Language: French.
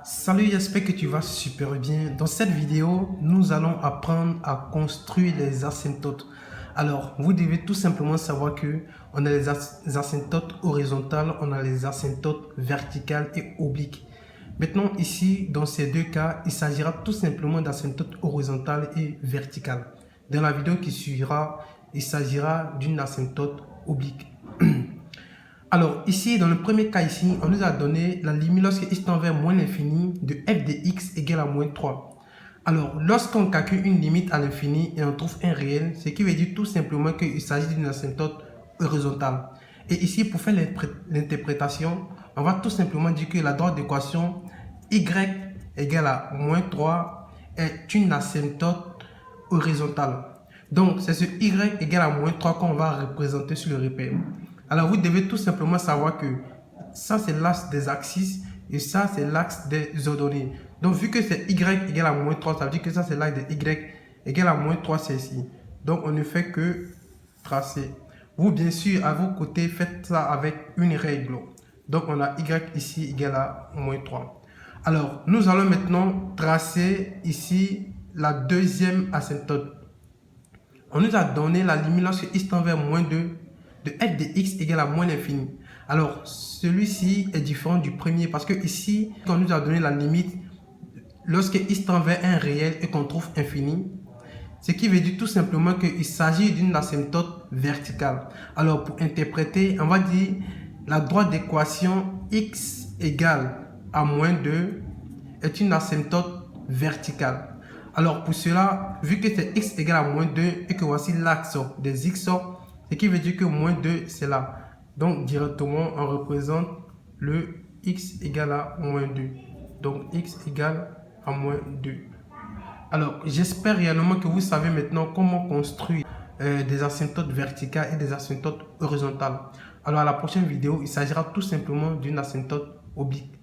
Salut, j'espère que tu vas super bien. Dans cette vidéo, nous allons apprendre à construire les asymptotes. Alors, vous devez tout simplement savoir que on a les asymptotes horizontales, on a les asymptotes verticales et obliques. Maintenant, ici, dans ces deux cas, il s'agira tout simplement d'asymptotes horizontales et verticales. Dans la vidéo qui suivra, il s'agira d'une asymptote oblique. Alors ici, dans le premier cas ici, on nous a donné la limite lorsque x tend vers moins l'infini de f de x égale à moins 3. Alors, lorsqu'on calcule une limite à l'infini et on trouve un réel, ce qui veut dire tout simplement qu'il s'agit d'une asymptote horizontale. Et ici, pour faire l'interprétation, on va tout simplement dire que la droite d'équation y égale à moins 3 est une asymptote horizontale. Donc, c'est ce y égale à moins 3 qu'on va représenter sur le repère. Alors, vous devez tout simplement savoir que ça, c'est l'axe des axes et ça, c'est l'axe des ordonnées. Donc, vu que c'est y égale à moins 3, ça veut dire que ça, c'est l'axe de y égale à moins 3, c'est ici. Donc, on ne fait que tracer. Vous, bien sûr, à vos côtés, faites ça avec une règle. Donc, on a y ici égale à moins 3. Alors, nous allons maintenant tracer ici la deuxième asymptote. On nous a donné la limite lorsque x tend vers moins 2 de f de x égale à moins l'infini. Alors, celui-ci est différent du premier parce que ici, on nous a donné la limite lorsque x tend vers un réel et qu'on trouve infini, ce qui veut dire tout simplement qu'il s'agit d'une asymptote verticale. Alors, pour interpréter, on va dire la droite d'équation x égale à moins 2 est une asymptote verticale. Alors, pour cela, vu que c'est x égale à moins 2 et que voici l'axe des x, ce qui veut dire que moins 2, c'est là. Donc, directement, on représente le x égale à moins 2. Donc, x égale à moins 2. Alors, j'espère réellement que vous savez maintenant comment construire des asymptotes verticales et des asymptotes horizontales. Alors, à la prochaine vidéo, il s'agira tout simplement d'une asymptote oblique.